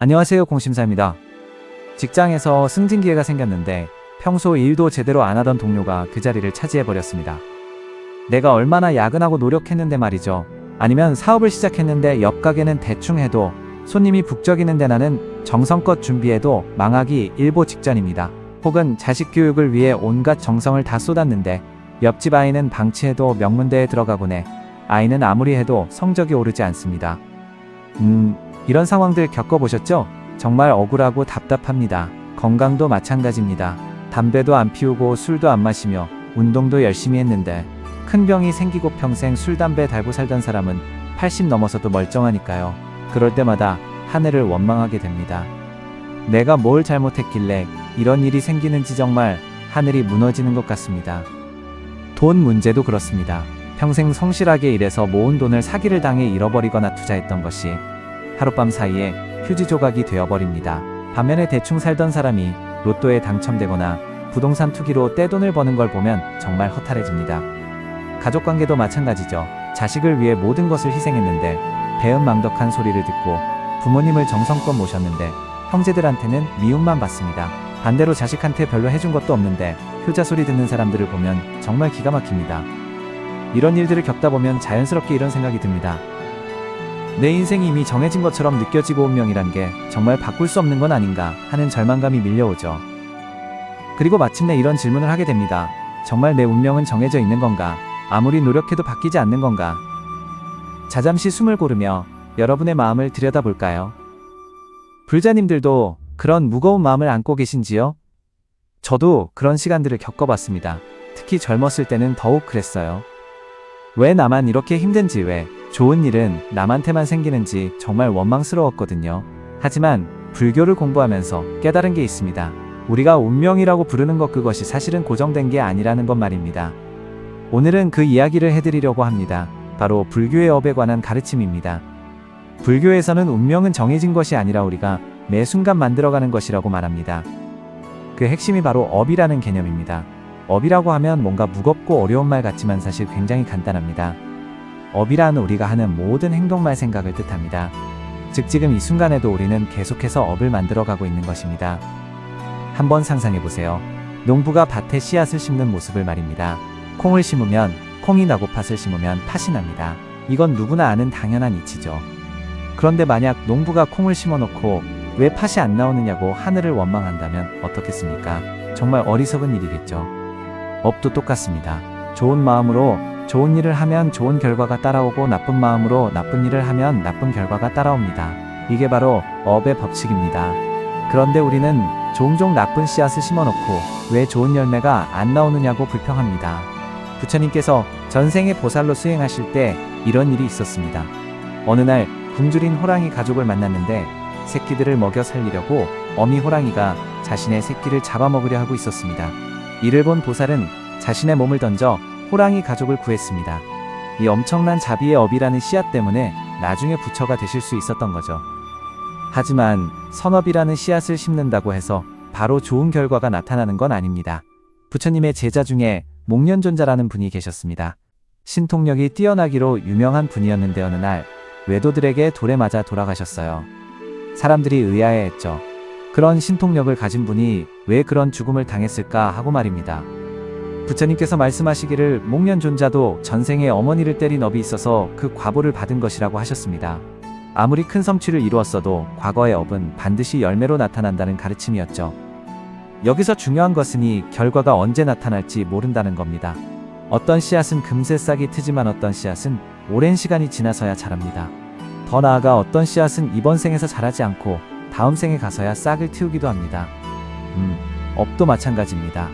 안녕하세요, 공심사입니다. 직장에서 승진 기회가 생겼는데 평소 일도 제대로 안 하던 동료가 그 자리를 차지해버렸습니다. 내가 얼마나 야근하고 노력했는데 말이죠. 아니면 사업을 시작했는데 옆 가게는 대충 해도 손님이 북적이는데 나는 정성껏 준비해도 망하기 일보 직전입니다. 혹은 자식 교육을 위해 온갖 정성을 다 쏟았는데 옆집 아이는 방치해도 명문대에 들어가곤 해 아이는 아무리 해도 성적이 오르지 않습니다. 이런 상황들 겪어보셨죠? 정말 억울하고 답답합니다. 건강도 마찬가지입니다. 담배도 안 피우고 술도 안 마시며 운동도 열심히 했는데 큰 병이 생기고 평생 술, 담배 달고 살던 사람은 80 넘어서도 멀쩡하니까요. 그럴 때마다 하늘을 원망하게 됩니다. 내가 뭘 잘못했길래 이런 일이 생기는지 정말 하늘이 무너지는 것 같습니다. 돈 문제도 그렇습니다. 평생 성실하게 일해서 모은 돈을 사기를 당해 잃어버리거나 투자했던 것이 하룻밤 사이에 휴지 조각이 되어버립니다. 반면에 대충 살던 사람이 로또에 당첨되거나 부동산 투기로 떼돈을 버는 걸 보면 정말 허탈해집니다. 가족관계도 마찬가지죠. 자식을 위해 모든 것을 희생했는데 배은망덕한 소리를 듣고 부모님을 정성껏 모셨는데 형제들한테는 미움만 받습니다. 반대로 자식한테 별로 해준 것도 없는데 효자 소리 듣는 사람들을 보면 정말 기가 막힙니다. 이런 일들을 겪다 보면 자연스럽게 이런 생각이 듭니다. 내 인생이 이미 정해진 것처럼 느껴지고 운명이란 게 정말 바꿀 수 없는 건 아닌가 하는 절망감이 밀려오죠. 그리고 마침내 이런 질문을 하게 됩니다. 정말 내 운명은 정해져 있는 건가? 아무리 노력해도 바뀌지 않는 건가? 자, 잠시 숨을 고르며 여러분의 마음을 들여다볼까요? 불자님들도 그런 무거운 마음을 안고 계신지요? 저도 그런 시간들을 겪어봤습니다. 특히 젊었을 때는 더욱 그랬어요. 왜 나만 이렇게 힘든지, 왜 좋은 일은 남한테만 생기는지 정말 원망스러웠거든요. 하지만 불교를 공부하면서 깨달은 게 있습니다. 우리가 운명이라고 부르는 것, 그것이 사실은 고정된 게 아니라는 것 말입니다. 오늘은 그 이야기를 해드리려고 합니다. 바로 불교의 업에 관한 가르침입니다. 불교에서는 운명은 정해진 것이 아니라 우리가 매 순간 만들어가는 것이라고 말합니다. 그 핵심이 바로 업이라는 개념입니다. 업이라고 하면 뭔가 무겁고 어려운 말 같지만 사실 굉장히 간단합니다. 업이란 우리가 하는 모든 행동, 말, 생각을 뜻합니다. 즉 지금 이 순간에도 우리는 계속해서 업을 만들어가고 있는 것입니다. 한번 상상해보세요. 농부가 밭에 씨앗을 심는 모습을 말입니다. 콩을 심으면 콩이 나고 팥을 심으면 팥이 납니다. 이건 누구나 아는 당연한 이치죠. 그런데 만약 농부가 콩을 심어놓고 왜 팥이 안 나오느냐고 하늘을 원망한다면 어떻겠습니까? 정말 어리석은 일이겠죠. 업도 똑같습니다. 좋은 마음으로 좋은 일을 하면 좋은 결과가 따라오고 나쁜 마음으로 나쁜 일을 하면 나쁜 결과가 따라옵니다. 이게 바로 업의 법칙입니다. 그런데 우리는 종종 나쁜 씨앗을 심어놓고 왜 좋은 열매가 안 나오느냐고 불평합니다. 부처님께서 전생에 보살로 수행하실 때 이런 일이 있었습니다. 어느 날 굶주린 호랑이 가족을 만났는데 새끼들을 먹여 살리려고 어미 호랑이가 자신의 새끼를 잡아먹으려 하고 있었습니다. 이를 본 보살은 자신의 몸을 던져 호랑이 가족을 구했습니다. 이 엄청난 자비의 업이라는 씨앗 때문에 나중에 부처가 되실 수 있었던 거죠. 하지만 선업이라는 씨앗을 심는다고 해서 바로 좋은 결과가 나타나는 건 아닙니다. 부처님의 제자 중에 목련존자라는 분이 계셨습니다. 신통력이 뛰어나기로 유명한 분이었는데 어느 날 외도들에게 돌에 맞아 돌아가셨어요. 사람들이 의아해했죠. 그런 신통력을 가진 분이 왜 그런 죽음을 당했을까 하고 말입니다. 부처님께서 말씀하시기를 목련존자도 전생에 어머니를 때린 업이 있어서 그 과보를 받은 것이라고 하셨습니다. 아무리 큰 성취를 이루었어도 과거의 업은 반드시 열매로 나타난다는 가르침이었죠. 여기서 중요한 것은 이 결과가 언제 나타날지 모른다는 겁니다. 어떤 씨앗은 금세 싹이 트지만 어떤 씨앗은 오랜 시간이 지나서야 자랍니다. 더 나아가 어떤 씨앗은 이번 생에서 자라지 않고 다음 생에 가서야 싹을 틔우기도 합니다. 업도 마찬가지입니다.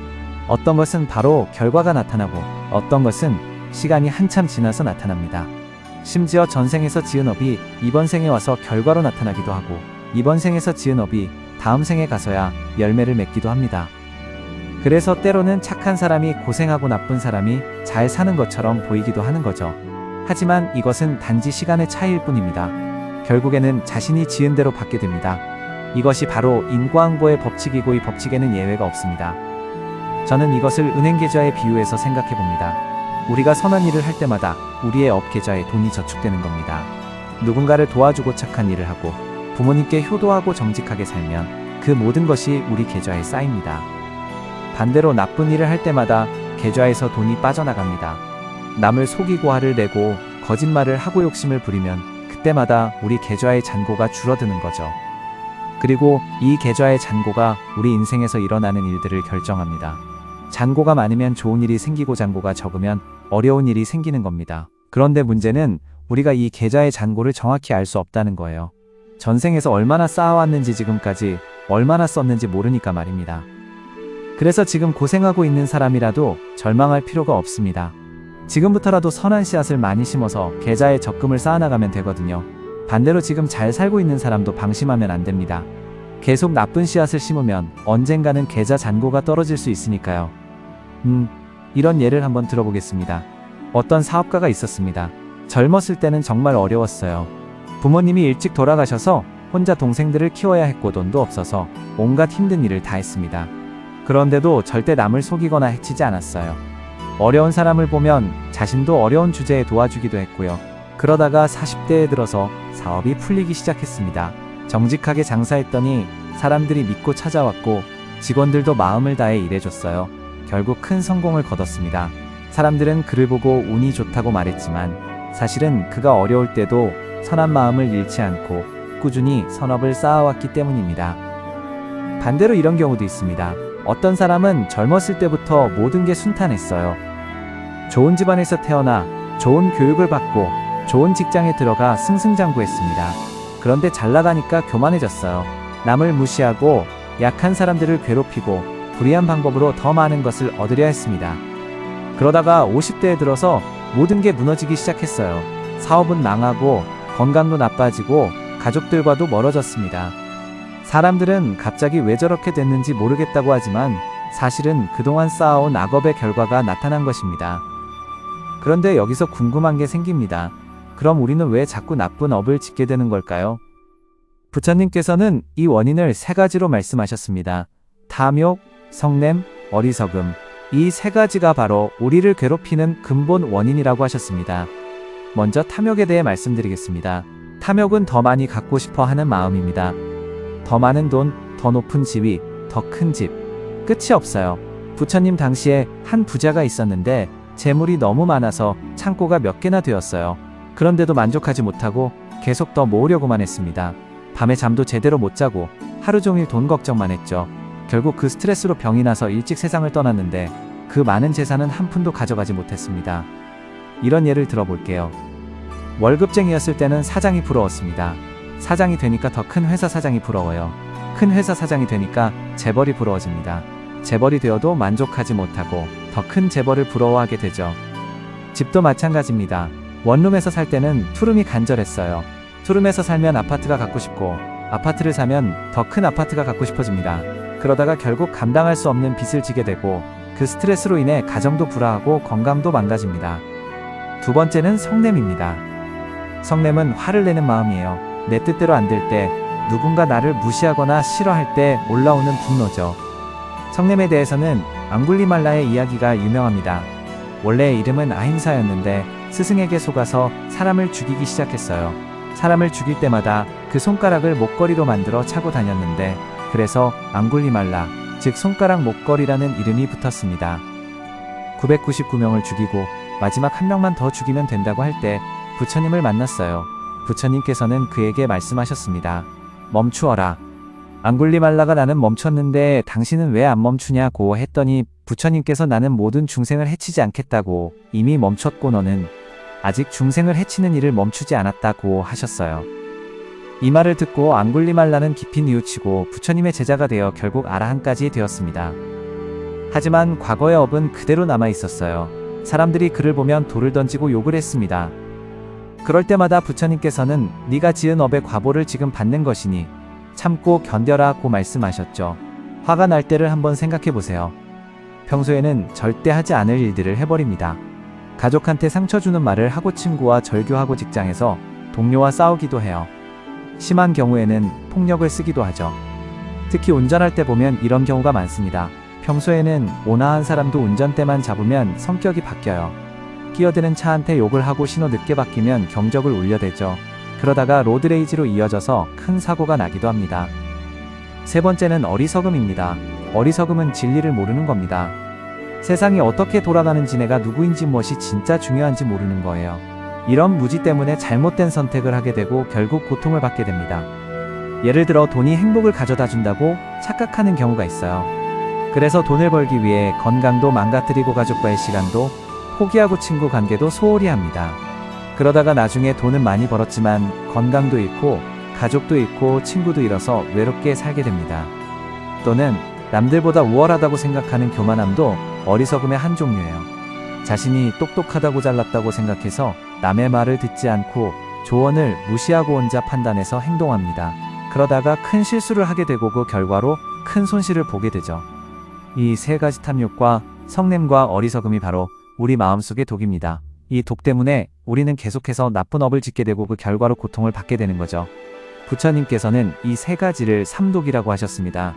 어떤 것은 바로 결과가 나타나고 어떤 것은 시간이 한참 지나서 나타납니다. 심지어 전생에서 지은 업이 이번 생에 와서 결과로 나타나기도 하고 이번 생에서 지은 업이 다음 생에 가서야 열매를 맺기도 합니다. 그래서 때로는 착한 사람이 고생하고 나쁜 사람이 잘 사는 것처럼 보이기도 하는 거죠. 하지만 이것은 단지 시간의 차이일 뿐입니다. 결국에는 자신이 지은 대로 받게 됩니다. 이것이 바로 인과응보의 법칙이고 이 법칙에는 예외가 없습니다. 저는 이것을 은행계좌에 비유해서 생각해봅니다. 우리가 선한 일을 할 때마다 우리의 업 계좌에 돈이 저축되는 겁니다. 누군가를 도와주고 착한 일을 하고 부모님께 효도하고 정직하게 살면 그 모든 것이 우리 계좌에 쌓입니다. 반대로 나쁜 일을 할 때마다 계좌에서 돈이 빠져나갑니다. 남을 속이고 화를 내고 거짓말을 하고 욕심을 부리면 그때마다 우리 계좌의 잔고가 줄어드는 거죠. 그리고 이 계좌의 잔고가 우리 인생에서 일어나는 일들을 결정합니다. 잔고가 많으면 좋은 일이 생기고 잔고가 적으면 어려운 일이 생기는 겁니다. 그런데 문제는 우리가 이 계좌의 잔고를 정확히 알 수 없다는 거예요. 전생에서 얼마나 쌓아왔는지 지금까지 얼마나 썼는지 모르니까 말입니다. 그래서 지금 고생하고 있는 사람이라도 절망할 필요가 없습니다. 지금부터라도 선한 씨앗을 많이 심어서 계좌에 적금을 쌓아나가면 되거든요. 반대로 지금 잘 살고 있는 사람도 방심하면 안 됩니다. 계속 나쁜 씨앗을 심으면 언젠가는 계좌 잔고가 떨어질 수 있으니까요. 이런 예를 한번 들어보겠습니다. 어떤 사업가가 있었습니다. 젊었을 때는 정말 어려웠어요. 부모님이 일찍 돌아가셔서 혼자 동생들을 키워야 했고 돈도 없어서 온갖 힘든 일을 다 했습니다. 그런데도 절대 남을 속이거나 해치지 않았어요. 어려운 사람을 보면 자신도 어려운 주제에 도와주기도 했고요. 그러다가 40대에 들어서 사업이 풀리기 시작했습니다. 정직하게 장사했더니 사람들이 믿고 찾아왔고 직원들도 마음을 다해 일해줬어요. 결국 큰 성공을 거뒀습니다. 사람들은 그를 보고 운이 좋다고 말했지만 사실은 그가 어려울 때도 선한 마음을 잃지 않고 꾸준히 선업을 쌓아왔기 때문입니다. 반대로 이런 경우도 있습니다. 어떤 사람은 젊었을 때부터 모든 게 순탄했어요. 좋은 집안에서 태어나 좋은 교육을 받고 좋은 직장에 들어가 승승장구했습니다. 그런데 잘 나가니까 교만해졌어요. 남을 무시하고 약한 사람들을 괴롭히고 불의한 방법으로 더 많은 것을 얻으려 했습니다. 그러다가 50대에 들어서 모든 게 무너지기 시작했어요. 사업은 망하고 건강도 나빠지고 가족들과도 멀어졌습니다. 사람들은 갑자기 왜 저렇게 됐는지 모르겠다고 하지만 사실은 그동안 쌓아온 악업의 결과가 나타난 것입니다. 그런데 여기서 궁금한 게 생깁니다. 그럼 우리는 왜 자꾸 나쁜 업을 짓게 되는 걸까요? 부처님께서는 이 원인을 세 가지로 말씀하셨습니다. 탐욕, 성냄, 어리석음. 이 세 가지가 바로 우리를 괴롭히는 근본 원인이라고 하셨습니다. 먼저 탐욕에 대해 말씀드리겠습니다. 탐욕은 더 많이 갖고 싶어 하는 마음입니다. 더 많은 돈, 더 높은 지위, 더 큰 집. 끝이 없어요. 부처님 당시에 한 부자가 있었는데 재물이 너무 많아서 창고가 몇 개나 되었어요. 그런데도 만족하지 못하고 계속 더 모으려고만 했습니다. 밤에 잠도 제대로 못 자고 하루 종일 돈 걱정만 했죠. 결국 그 스트레스로 병이 나서 일찍 세상을 떠났는데 그 많은 재산은 한 푼도 가져가지 못했습니다. 이런 예를 들어볼게요. 월급쟁이였을 때는 사장이 부러웠습니다. 사장이 되니까 더 큰 회사 사장이 부러워요. 큰 회사 사장이 되니까 재벌이 부러워집니다. 재벌이 되어도 만족하지 못하고 더 큰 재벌을 부러워하게 되죠. 집도 마찬가지입니다. 원룸에서 살 때는 투룸이 간절했어요. 투룸에서 살면 아파트가 갖고 싶고 아파트를 사면 더 큰 아파트가 갖고 싶어집니다. 그러다가 결국 감당할 수 없는 빚을 지게 되고 그 스트레스로 인해 가정도 불화하고 건강도 망가집니다. 두 번째는 성냄입니다. 성냄은 화를 내는 마음이에요. 내 뜻대로 안 될 때, 누군가 나를 무시하거나 싫어할 때 올라오는 분노죠. 성냄에 대해서는 앙굴리말라의 이야기가 유명합니다. 원래 이름은 아힘사였는데 스승에게 속아서 사람을 죽이기 시작했어요. 사람을 죽일 때마다 그 손가락을 목걸이로 만들어 차고 다녔는데 그래서 앙굴리말라, 즉 손가락 목걸이라는 이름이 붙었습니다. 999명을 죽이고 마지막 한 명만 더 죽이면 된다고 할 때 부처님을 만났어요. 부처님께서는 그에게 말씀하셨습니다. 멈추어라. 앙굴리말라가 나는 멈췄는데 당신은 왜 안 멈추냐고 했더니 부처님께서 나는 모든 중생을 해치지 않겠다고 이미 멈췄고 너는 아직 중생을 해치는 일을 멈추지 않았다고 하셨어요. 이 말을 듣고 앙굴리말라는 깊이 뉘우치고 부처님의 제자가 되어 결국 아라한까지 되었습니다. 하지만 과거의 업은 그대로 남아 있었어요. 사람들이 그를 보면 돌을 던지고 욕을 했습니다. 그럴 때마다 부처님께서는 네가 지은 업의 과보를 지금 받는 것이니 참고 견뎌라고 말씀하셨죠. 화가 날 때를 한번 생각해 보세요. 평소에는 절대 하지 않을 일들을 해버립니다. 가족한테 상처 주는 말을 하고 친구와 절교하고 직장에서 동료와 싸우기도 해요. 심한 경우에는 폭력을 쓰기도 하죠. 특히 운전할 때 보면 이런 경우가 많습니다. 평소에는 온화한 사람도 운전대만 잡으면 성격이 바뀌어요. 끼어드는 차한테 욕을 하고 신호 늦게 바뀌면 경적을 울려대죠. 그러다가 로드레이지로 이어져서 큰 사고가 나기도 합니다. 세 번째는 어리석음입니다. 어리석음은 진리를 모르는 겁니다. 세상이 어떻게 돌아가는지 내가 누구인지 무엇이 진짜 중요한지 모르는 거예요. 이런 무지 때문에 잘못된 선택을 하게 되고 결국 고통을 받게 됩니다. 예를 들어 돈이 행복을 가져다 준다고 착각하는 경우가 있어요. 그래서 돈을 벌기 위해 건강도 망가뜨리고 가족과의 시간도 포기하고 친구 관계도 소홀히 합니다. 그러다가 나중에 돈은 많이 벌었지만 건강도 잃고 가족도 잃고 친구도 잃어서 외롭게 살게 됩니다. 또는 남들보다 우월하다고 생각하는 교만함도 어리석음의 한 종류예요. 자신이 똑똑하다고 잘났다고 생각해서 남의 말을 듣지 않고 조언을 무시하고 혼자 판단해서 행동합니다. 그러다가 큰 실수를 하게 되고 그 결과로 큰 손실을 보게 되죠. 이 세 가지 탐욕과 성냄과 어리석음이 바로 우리 마음속의 독입니다. 이 독 때문에 우리는 계속해서 나쁜 업을 짓게 되고 그 결과로 고통을 받게 되는 거죠. 부처님께서는 이 세 가지를 삼독이라고 하셨습니다.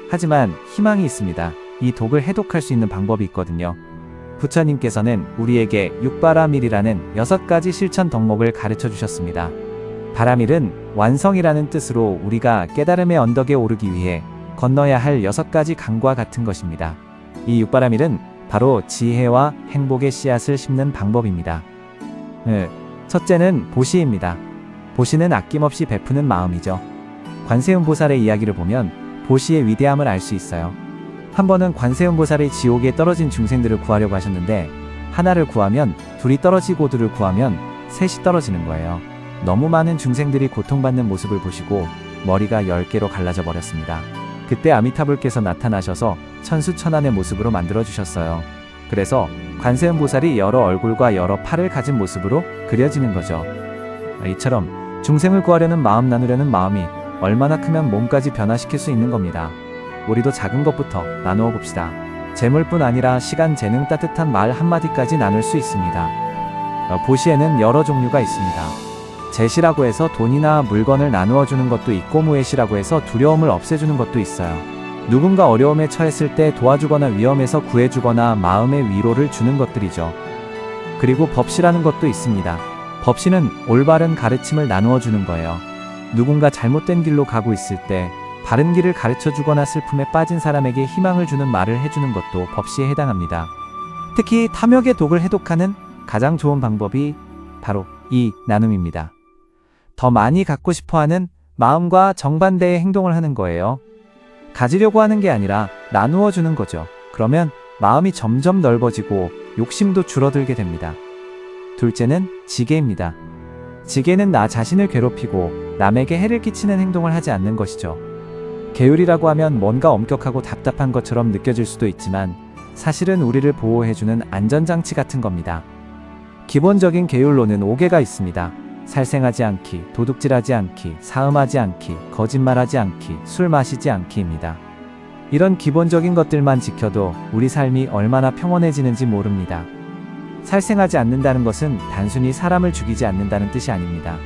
하지만 희망이 있습니다. 이 독을 해독할 수 있는 방법이 있거든요. 부처님께서는 우리에게 육바라밀이라는 6가지 실천 덕목을 가르쳐 주셨습니다. 바라밀은 완성이라는 뜻으로 우리가 깨달음의 언덕에 오르기 위해 건너야 할 6가지 강과 같은 것입니다. 이 육바라밀은 바로 지혜와 행복의 씨앗을 심는 방법입니다. 첫째는 보시입니다. 보시는 아낌없이 베푸는 마음이죠. 관세음보살의 이야기를 보면 보시의 위대함을 알 수 있어요. 한 번은 관세음보살이 지옥에 떨어진 중생들을 구하려고 하셨는데 하나를 구하면 둘이 떨어지고 둘을 구하면 셋이 떨어지는 거예요. 너무 많은 중생들이 고통받는 모습을 보시고 머리가 10개로 갈라져 버렸습니다. 그때 아미타불께서 나타나셔서 천수천안의 모습으로 만들어주셨어요. 그래서 관세음보살이 여러 얼굴과 여러 팔을 가진 모습으로 그려지는 거죠. 이처럼 중생을 구하려는 마음, 나누려는 마음이 얼마나 크면 몸까지 변화시킬 수 있는 겁니다. 우리도 작은 것부터 나누어 봅시다. 재물뿐 아니라 시간, 재능, 따뜻한 말 한마디까지 나눌 수 있습니다. 보시에는 여러 종류가 있습니다. 제시라고 해서 돈이나 물건을 나누어 주는 것도 있고 무예시라고 해서 두려움을 없애주는 것도 있어요. 누군가 어려움에 처했을 때 도와주거나 위험해서 구해주거나 마음의 위로를 주는 것들이죠. 그리고 법시라는 것도 있습니다. 법시는 올바른 가르침을 나누어 주는 거예요. 누군가 잘못된 길로 가고 있을 때 바른 길을 가르쳐 주거나 슬픔에 빠진 사람에게 희망을 주는 말을 해주는 것도 법시에 해당합니다. 특히 탐욕의 독을 해독하는 가장 좋은 방법이 바로 이 나눔입니다. 더 많이 갖고 싶어하는 마음과 정반대의 행동을 하는 거예요. 가지려고 하는 게 아니라 나누어 주는 거죠. 그러면 마음이 점점 넓어지고 욕심도 줄어들게 됩니다. 둘째는 지게입니다. 지게는 나 자신을 괴롭히고 남에게 해를 끼치는 행동을 하지 않는 것이죠. 계율이라고 하면 뭔가 엄격하고 답답한 것처럼 느껴질 수도 있지만 사실은 우리를 보호해주는 안전장치 같은 겁니다. 기본적인 계율로는 5개가 있습니다. 살생하지 않기, 도둑질하지 않기, 사음하지 않기, 거짓말하지 않기, 술 마시지 않기입니다. 이런 기본적인 것들만 지켜도 우리 삶이 얼마나 평온해지는지 모릅니다. 살생하지 않는다는 것은 단순히 사람을 죽이지 않는다는 뜻이 아닙니다.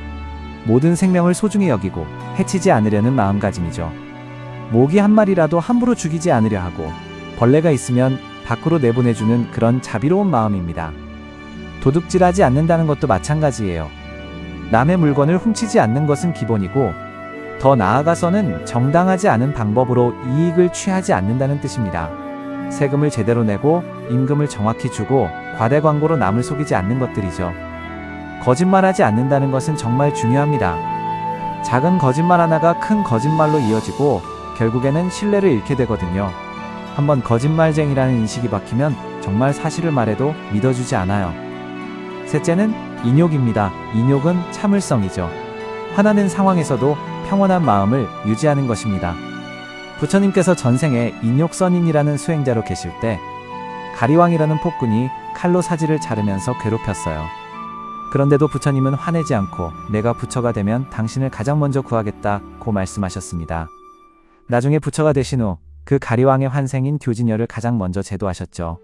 모든 생명을 소중히 여기고 해치지 않으려는 마음가짐이죠. 모기 한 마리라도 함부로 죽이지 않으려 하고 벌레가 있으면 밖으로 내보내주는 그런 자비로운 마음입니다. 도둑질하지 않는다는 것도 마찬가지예요. 남의 물건을 훔치지 않는 것은 기본이고 더 나아가서는 정당하지 않은 방법으로 이익을 취하지 않는다는 뜻입니다. 세금을 제대로 내고 임금을 정확히 주고 과대 광고로 남을 속이지 않는 것들이죠. 거짓말하지 않는다는 것은 정말 중요합니다. 작은 거짓말 하나가 큰 거짓말로 이어지고 결국에는 신뢰를 잃게 되거든요. 한번 거짓말쟁이라는 인식이 박히면 정말 사실을 말해도 믿어주지 않아요. 셋째는 인욕입니다. 인욕은 참을성이죠. 화나는 상황에서도 평온한 마음을 유지하는 것입니다. 부처님께서 전생에 인욕선인이라는 수행자로 계실 때 가리왕이라는 폭군이 칼로 사지를 자르면서 괴롭혔어요. 그런데도 부처님은 화내지 않고 내가 부처가 되면 당신을 가장 먼저 구하겠다고 말씀하셨습니다. 나중에 부처가 되신 후 그 가리왕의 환생인 교진여를 가장 먼저 제도하셨죠.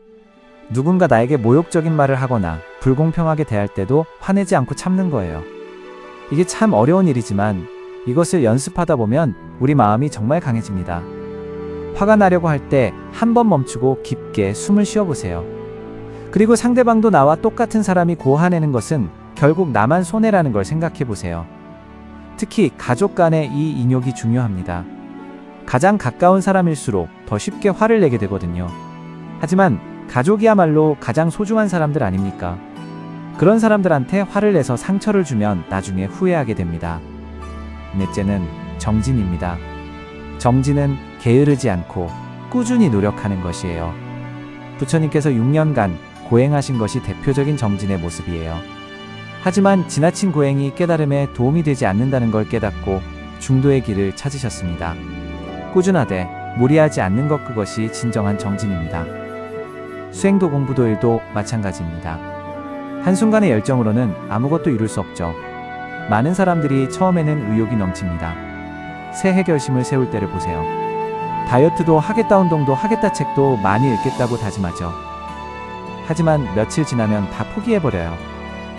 누군가 나에게 모욕적인 말을 하거나 불공평하게 대할 때도 화내지 않고 참는 거예요. 이게 참 어려운 일이지만 이것을 연습하다 보면 우리 마음이 정말 강해집니다. 화가 나려고 할 때 한 번 멈추고 깊게 숨을 쉬어보세요. 그리고 상대방도 나와 똑같은 사람이 화내는 것은 결국 나만 손해라는 걸 생각해보세요. 특히 가족 간의 이 인욕이 중요합니다. 가장 가까운 사람일수록 더 쉽게 화를 내게 되거든요. 하지만 가족이야말로 가장 소중한 사람들 아닙니까? 그런 사람들한테 화를 내서 상처를 주면 나중에 후회하게 됩니다. 넷째는 정진입니다. 정진은 게으르지 않고 꾸준히 노력하는 것이에요. 부처님께서 6년간 고행하신 것이 대표적인 정진의 모습이에요. 하지만 지나친 고행이 깨달음에 도움이 되지 않는다는 걸 깨닫고 중도의 길을 찾으셨습니다. 꾸준하되 무리하지 않는 것, 그것이 진정한 정진입니다. 수행도 공부도 일도 마찬가지입니다. 한순간의 열정으로는 아무것도 이룰 수 없죠. 많은 사람들이 처음에는 의욕이 넘칩니다. 새해 결심을 세울 때를 보세요. 다이어트도 하겠다, 운동도 하겠다, 책도 많이 읽겠다고 다짐하죠. 하지만 며칠 지나면 다 포기해버려요.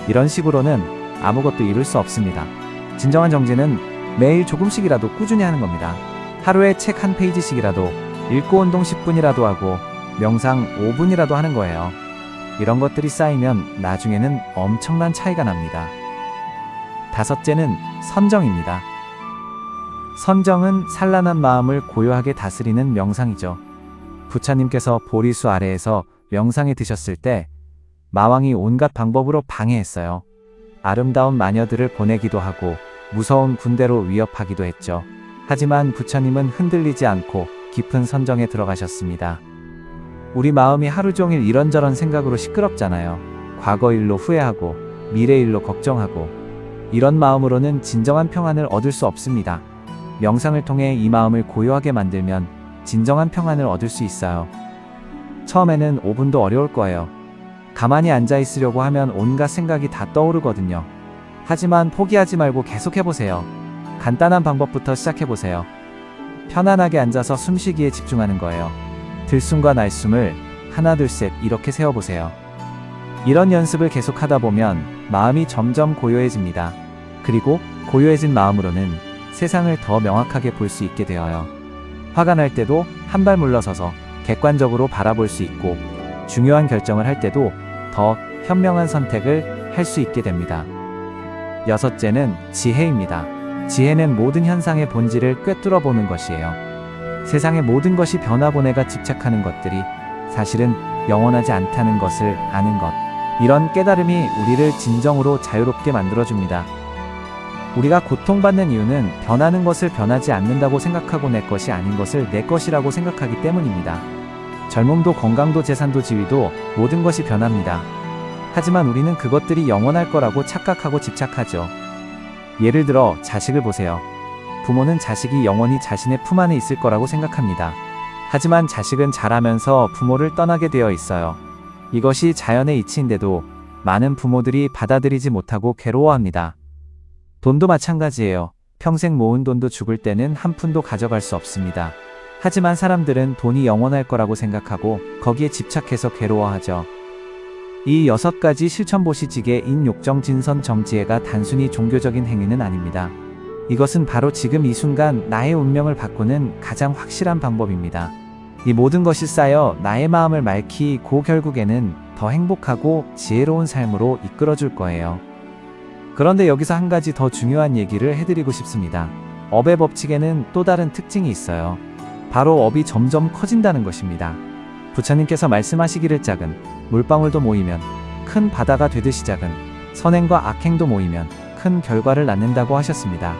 이런 식으로는 아무것도 이룰 수 없습니다. 진정한 정진은 매일 조금씩이라도 꾸준히 하는 겁니다. 하루에 책 한 페이지씩이라도 읽고 운동 10분이라도 하고 명상 5분이라도 하는 거예요. 이런 것들이 쌓이면 나중에는 엄청난 차이가 납니다. 다섯째는 선정입니다. 선정은 산란한 마음을 고요하게 다스리는 명상이죠. 부처님께서 보리수 아래에서 명상에 드셨을 때 마왕이 온갖 방법으로 방해했어요. 아름다운 마녀들을 보내기도 하고 무서운 군대로 위협하기도 했죠. 하지만 부처님은 흔들리지 않고 깊은 선정에 들어가셨습니다. 우리 마음이 하루 종일 이런저런 생각으로 시끄럽잖아요. 과거 일로 후회하고 미래 일로 걱정하고, 이런 마음으로는 진정한 평안을 얻을 수 없습니다. 명상을 통해 이 마음을 고요하게 만들면 진정한 평안을 얻을 수 있어요. 처음에는 5분도 어려울 거예요. 가만히 앉아 있으려고 하면 온갖 생각이 다 떠오르거든요. 하지만 포기하지 말고 계속해보세요. 간단한 방법부터 시작해보세요. 편안하게 앉아서 숨쉬기에 집중하는 거예요. 들숨과 날숨을 하나 둘 셋 이렇게 세어보세요. 이런 연습을 계속하다 보면 마음이 점점 고요해집니다. 그리고 고요해진 마음으로는 세상을 더 명확하게 볼 수 있게 되어요. 화가 날 때도 한 발 물러서서 객관적으로 바라볼 수 있고, 중요한 결정을 할 때도 더 현명한 선택을 할 수 있게 됩니다. 여섯째는 지혜입니다. 지혜는 모든 현상의 본질을 꿰뚫어 보는 것이에요. 세상의 모든 것이 변하고 내가 집착하는 것들이 사실은 영원하지 않다는 것을 아는 것. 이런 깨달음이 우리를 진정으로 자유롭게 만들어줍니다. 우리가 고통받는 이유는 변하는 것을 변하지 않는다고 생각하고 내 것이 아닌 것을 내 것이라고 생각하기 때문입니다. 젊음도 건강도 재산도 지위도 모든 것이 변합니다. 하지만 우리는 그것들이 영원할 거라고 착각하고 집착하죠. 예를 들어 자식을 보세요. 부모는 자식이 영원히 자신의 품 안에 있을 거라고 생각합니다. 하지만 자식은 자라면서 부모를 떠나게 되어 있어요. 이것이 자연의 이치인데도 많은 부모들이 받아들이지 못하고 괴로워합니다. 돈도 마찬가지예요. 평생 모은 돈도 죽을 때는 한 푼도 가져갈 수 없습니다. 하지만 사람들은 돈이 영원할 거라고 생각하고 거기에 집착해서 괴로워하죠. 이 6가지 실천보시직의 인욕정 진선 정지혜가 단순히 종교적인 행위는 아닙니다. 이것은 바로 지금 이 순간 나의 운명을 바꾸는 가장 확실한 방법입니다. 이 모든 것이 쌓여 나의 마음을 맑히고 결국에는 더 행복하고 지혜로운 삶으로 이끌어줄 거예요. 그런데 여기서 한 가지 더 중요한 얘기를 해드리고 싶습니다. 업의 법칙에는 또 다른 특징이 있어요. 바로 업이 점점 커진다는 것입니다. 부처님께서 말씀하시기를 작은 물방울도 모이면 큰 바다가 되듯이 작은 선행과 악행도 모이면 큰 결과를 낳는다고 하셨습니다.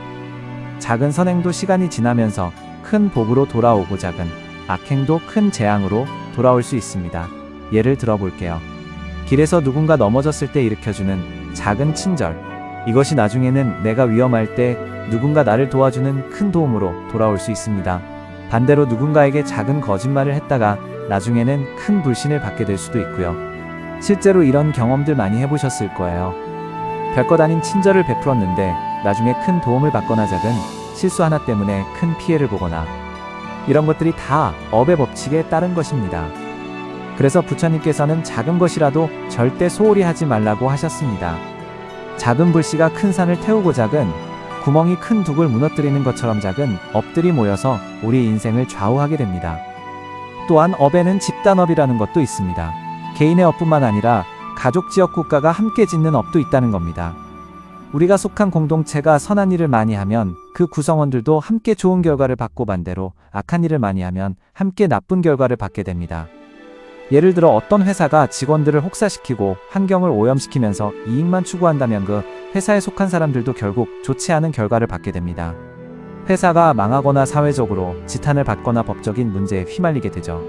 작은 선행도 시간이 지나면서 큰 복으로 돌아오고 작은 악행도 큰 재앙으로 돌아올 수 있습니다. 예를 들어볼게요. 길에서 누군가 넘어졌을 때 일으켜주는 작은 친절, 이것이 나중에는 내가 위험할 때 누군가 나를 도와주는 큰 도움으로 돌아올 수 있습니다. 반대로 누군가에게 작은 거짓말을 했다가 나중에는 큰 불신을 받게 될 수도 있고요. 실제로 이런 경험들 많이 해보셨을 거예요. 별것 아닌 친절을 베풀었는데 나중에 큰 도움을 받거나 작은 실수 하나 때문에 큰 피해를 보거나, 이런 것들이 다 업의 법칙에 따른 것입니다. 그래서 부처님께서는 작은 것이라도 절대 소홀히 하지 말라고 하셨습니다. 작은 불씨가 큰 산을 태우고 작은 구멍이 큰 둑을 무너뜨리는 것처럼 작은 업들이 모여서 우리 인생을 좌우하게 됩니다. 또한 업에는 집단업이라는 것도 있습니다. 개인의 업뿐만 아니라 가족, 지역, 국가가 함께 짓는 업도 있다는 겁니다. 우리가 속한 공동체가 선한 일을 많이 하면 그 구성원들도 함께 좋은 결과를 받고 반대로 악한 일을 많이 하면 함께 나쁜 결과를 받게 됩니다. 예를 들어 어떤 회사가 직원들을 혹사시키고 환경을 오염시키면서 이익만 추구한다면 그 회사에 속한 사람들도 결국 좋지 않은 결과를 받게 됩니다. 회사가 망하거나 사회적으로 지탄을 받거나 법적인 문제에 휘말리게 되죠.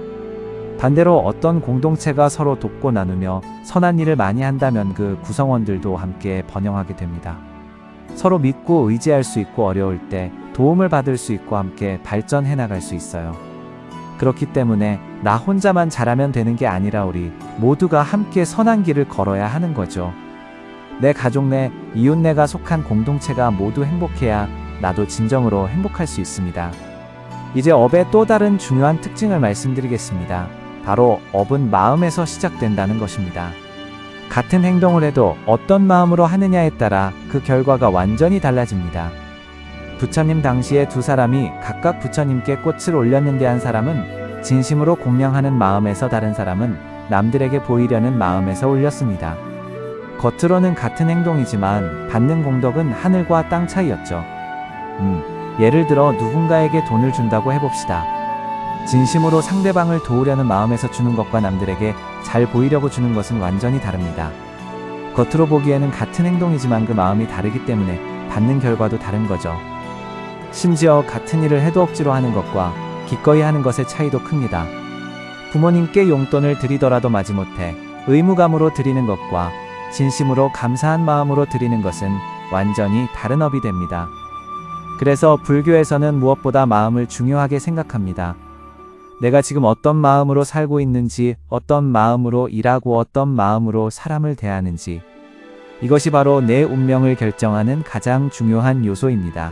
반대로 어떤 공동체가 서로 돕고 나누며 선한 일을 많이 한다면 그 구성원들도 함께 번영하게 됩니다. 서로 믿고 의지할 수 있고 어려울 때 도움을 받을 수 있고 함께 발전해 나갈 수 있어요. 그렇기 때문에 나 혼자만 잘하면 되는 게 아니라 우리 모두가 함께 선한 길을 걸어야 하는 거죠. 내 가족 내, 이웃내가 속한 공동체가 모두 행복해야 나도 진정으로 행복할 수 있습니다. 이제 업의 또 다른 중요한 특징을 말씀드리겠습니다. 바로 업은 마음에서 시작된다는 것입니다. 같은 행동을 해도 어떤 마음으로 하느냐에 따라 그 결과가 완전히 달라집니다. 부처님 당시에 두 사람이 각각 부처님께 꽃을 올렸는데 한 사람은 진심으로 공명하는 마음에서 다른 사람은 남들에게 보이려는 마음에서 올렸습니다. 겉으로는 같은 행동이지만 받는 공덕은 하늘과 땅 차이였죠. 예를 들어 누군가에게 돈을 준다고 해봅시다. 진심으로 상대방을 도우려는 마음에서 주는 것과 남들에게 잘 보이려고 주는 것은 완전히 다릅니다. 겉으로 보기에는 같은 행동이지만 그 마음이 다르기 때문에 받는 결과도 다른 거죠. 심지어 같은 일을 해도 억지로 하는 것과 기꺼이 하는 것의 차이도 큽니다. 부모님께 용돈을 드리더라도 마지못해 의무감으로 드리는 것과 진심으로 감사한 마음으로 드리는 것은 완전히 다른 업이 됩니다. 그래서 불교에서는 무엇보다 마음을 중요하게 생각합니다. 내가 지금 어떤 마음으로 살고 있는지, 어떤 마음으로 일하고 어떤 마음으로 사람을 대하는지, 이것이 바로 내 운명을 결정하는 가장 중요한 요소입니다.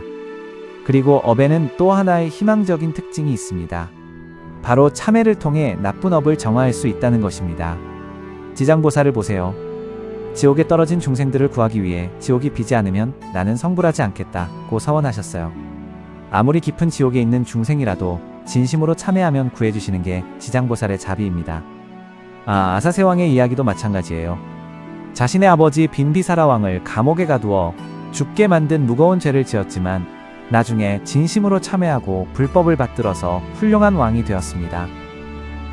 그리고 업에는 또 하나의 희망적인 특징이 있습니다. 바로 참회를 통해 나쁜 업을 정화할 수 있다는 것입니다. 지장보살을 보세요. 지옥에 떨어진 중생들을 구하기 위해 지옥이 비지 않으면 나는 성불하지 않겠다고 서원하셨어요. 아무리 깊은 지옥에 있는 중생이라도 진심으로 참회하면 구해주시는 게 지장보살의 자비입니다. 아사세왕의 이야기도 마찬가지예요. 자신의 아버지 빈비사라왕을 감옥에 가두어 죽게 만든 무거운 죄를 지었지만 나중에 진심으로 참회하고 불법을 받들어서 훌륭한 왕이 되었습니다.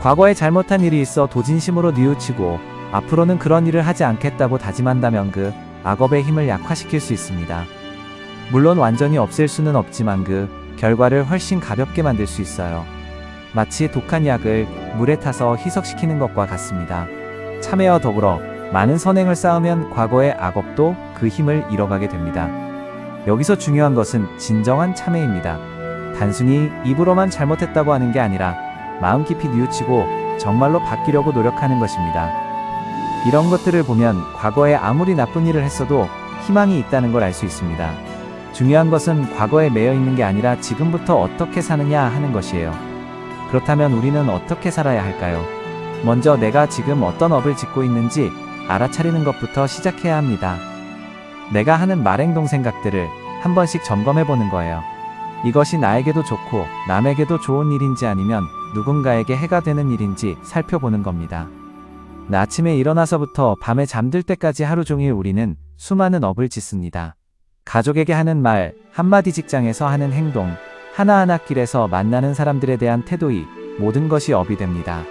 과거에 잘못한 일이 있어 도진심으로 뉘우치고 앞으로는 그런 일을 하지 않겠다고 다짐한다면 그 악업의 힘을 약화시킬 수 있습니다. 물론 완전히 없앨 수는 없지만 그 결과를 훨씬 가볍게 만들 수 있어요. 마치 독한 약을 물에 타서 희석시키는 것과 같습니다. 참회와 더불어 많은 선행을 쌓으면 과거의 악업도 그 힘을 잃어가게 됩니다. 여기서 중요한 것은 진정한 참회입니다. 단순히 입으로만 잘못했다고 하는 게 아니라 마음 깊이 뉘우치고 정말로 바뀌려고 노력하는 것입니다. 이런 것들을 보면 과거에 아무리 나쁜 일을 했어도 희망이 있다는 걸 알 수 있습니다. 중요한 것은 과거에 매여 있는 게 아니라 지금부터 어떻게 사느냐 하는 것이에요. 그렇다면 우리는 어떻게 살아야 할까요? 먼저 내가 지금 어떤 업을 짓고 있는지 알아차리는 것부터 시작해야 합니다. 내가 하는 말행동 생각들을 한 번씩 점검해 보는 거예요. 이것이 나에게도 좋고 남에게도 좋은 일인지 아니면 누군가에게 해가 되는 일인지 살펴보는 겁니다. 아침에 일어나서부터 밤에 잠들 때까지 하루 종일 우리는 수많은 업을 짓습니다. 가족에게 하는 말, 한마디 직장에서 하는 행동, 하나하나 길에서 만나는 사람들에 대한 태도이 모든 것이 업이 됩니다.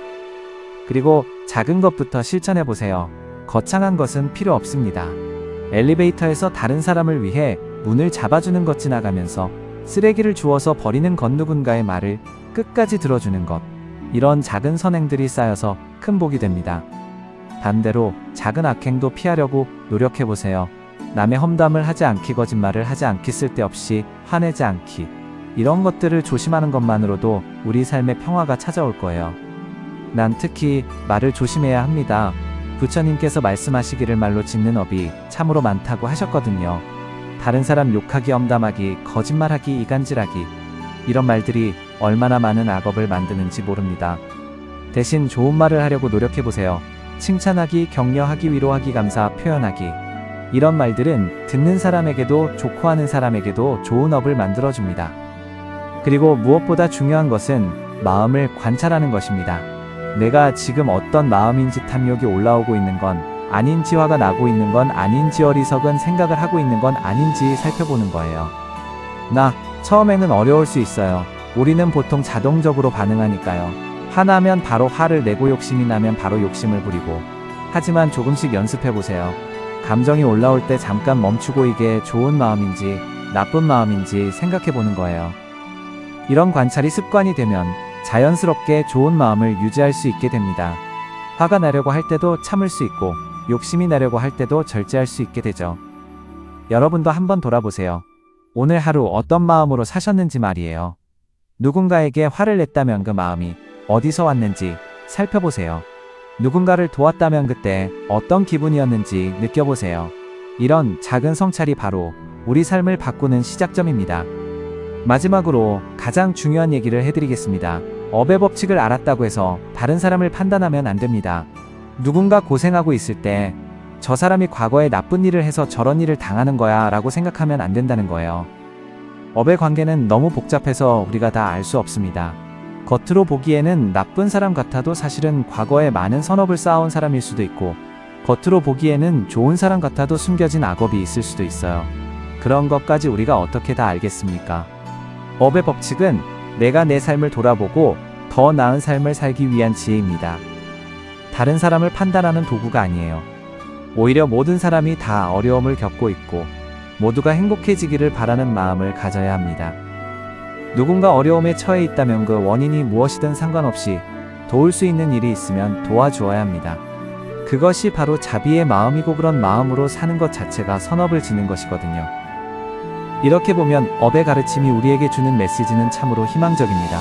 그리고 작은 것부터 실천해 보세요. 거창한 것은 필요 없습니다. 엘리베이터에서 다른 사람을 위해 문을 잡아주는 것, 지나가면서 쓰레기를 주워서 버리는 것, 누군가의 말을 끝까지 들어주는 것, 이런 작은 선행들이 쌓여서 큰 복이 됩니다. 반대로 작은 악행도 피하려고 노력해 보세요. 남의 험담을 하지 않기, 거짓말을 하지 않기, 쓸데없이 화내지 않기, 이런 것들을 조심하는 것만으로도 우리 삶의 평화가 찾아올 거예요. 난 특히 말을 조심해야 합니다. 부처님께서 말씀하시기를 말로 짓는 업이 참으로 많다고 하셨거든요. 다른 사람 욕하기, 험담하기, 거짓말하기, 이간질하기, 이런 말들이 얼마나 많은 악업을 만드는지 모릅니다. 대신 좋은 말을 하려고 노력해보세요. 칭찬하기, 격려하기, 위로하기, 감사 표현하기, 이런 말들은 듣는 사람에게도 좋고 하는 사람에게도 좋은 업을 만들어줍니다. 그리고 무엇보다 중요한 것은 마음을 관찰하는 것입니다. 내가 지금 어떤 마음인지 탐욕이 올라오고 있는 건 아닌지, 화가 나고 있는 건 아닌지, 어리석은 생각을 하고 있는 건 아닌지 살펴보는 거예요. 처음에는 어려울 수 있어요. 우리는 보통 자동적으로 반응하니까요. 화나면 바로 화를 내고 욕심이 나면 바로 욕심을 부리고. 하지만 조금씩 연습해보세요. 감정이 올라올 때 잠깐 멈추고 이게 좋은 마음인지 나쁜 마음인지 생각해보는 거예요. 이런 관찰이 습관이 되면 자연스럽게 좋은 마음을 유지할 수 있게 됩니다. 화가 나려고 할 때도 참을 수 있고 욕심이 나려고 할 때도 절제할 수 있게 되죠. 여러분도 한번 돌아보세요. 오늘 하루 어떤 마음으로 사셨는지 말이에요. 누군가에게 화를 냈다면 그 마음이 어디서 왔는지 살펴보세요. 누군가를 도왔다면 그때 어떤 기분이었는지 느껴보세요. 이런 작은 성찰이 바로 우리 삶을 바꾸는 시작점입니다. 마지막으로 가장 중요한 얘기를 해드리겠습니다. 업의 법칙을 알았다고 해서 다른 사람을 판단하면 안 됩니다. 누군가 고생하고 있을 때 저 사람이 과거에 나쁜 일을 해서 저런 일을 당하는 거야 라고 생각하면 안 된다는 거예요. 업의 관계는 너무 복잡해서 우리가 다 알 수 없습니다. 겉으로 보기에는 나쁜 사람 같아도 사실은 과거에 많은 선업을 쌓아온 사람일 수도 있고, 겉으로 보기에는 좋은 사람 같아도 숨겨진 악업이 있을 수도 있어요. 그런 것까지 우리가 어떻게 다 알겠습니까? 업의 법칙은 내가 내 삶을 돌아보고 더 나은 삶을 살기 위한 지혜입니다. 다른 사람을 판단하는 도구가 아니에요. 오히려 모든 사람이 다 어려움을 겪고 있고 모두가 행복해지기를 바라는 마음을 가져야 합니다. 누군가 어려움에 처해 있다면 그 원인이 무엇이든 상관없이 도울 수 있는 일이 있으면 도와주어야 합니다. 그것이 바로 자비의 마음이고, 그런 마음으로 사는 것 자체가 선업을 지는 것이거든요. 이렇게 보면 업의 가르침이 우리에게 주는 메시지는 참으로 희망적입니다.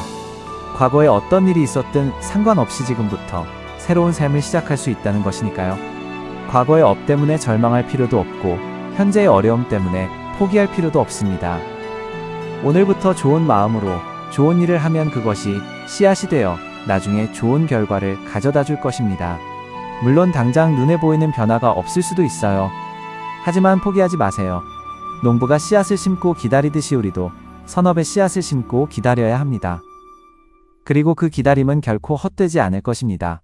과거에 어떤 일이 있었든 상관없이 지금부터 새로운 삶을 시작할 수 있다는 것이니까요. 과거의 업 때문에 절망할 필요도 없고 현재의 어려움 때문에 포기할 필요도 없습니다. 오늘부터 좋은 마음으로 좋은 일을 하면 그것이 씨앗이 되어 나중에 좋은 결과를 가져다 줄 것입니다. 물론 당장 눈에 보이는 변화가 없을 수도 있어요. 하지만 포기하지 마세요. 농부가 씨앗을 심고 기다리듯이 우리도 선업의 씨앗을 심고 기다려야 합니다. 그리고 그 기다림은 결코 헛되지 않을 것입니다.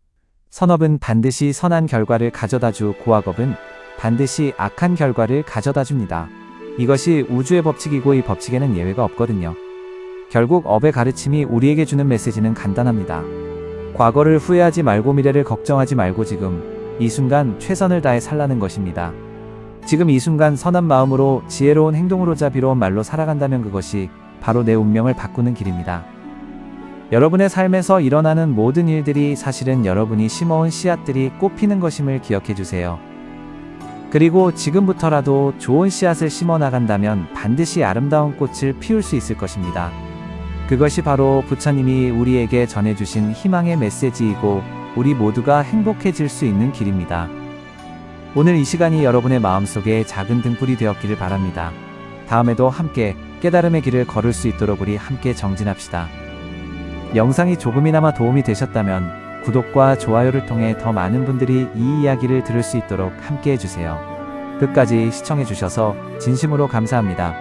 선업은 반드시 선한 결과를 가져다 주고 악업은 반드시 악한 결과를 가져다 줍니다. 이것이 우주의 법칙이고 이 법칙에는 예외가 없거든요. 결국 업의 가르침이 우리에게 주는 메시지는 간단합니다. 과거를 후회하지 말고 미래를 걱정하지 말고 지금 이 순간 최선을 다해 살라는 것입니다. 지금 이 순간 선한 마음으로 지혜로운 행동으로 자비로운 말로 살아간다면 그것이 바로 내 운명을 바꾸는 길입니다. 여러분의 삶에서 일어나는 모든 일들이 사실은 여러분이 심어온 씨앗들이 꽃피는 것임을 기억해 주세요. 그리고 지금부터라도 좋은 씨앗을 심어 나간다면 반드시 아름다운 꽃을 피울 수 있을 것입니다. 그것이 바로 부처님이 우리에게 전해주신 희망의 메시지이고 우리 모두가 행복해질 수 있는 길입니다. 오늘 이 시간이 여러분의 마음속에 작은 등불이 되었기를 바랍니다. 다음에도 함께 깨달음의 길을 걸을 수 있도록 우리 함께 정진합시다. 영상이 조금이나마 도움이 되셨다면 구독과 좋아요를 통해 더 많은 분들이 이 이야기를 들을 수 있도록 함께 해주세요. 끝까지 시청해주셔서 진심으로 감사합니다.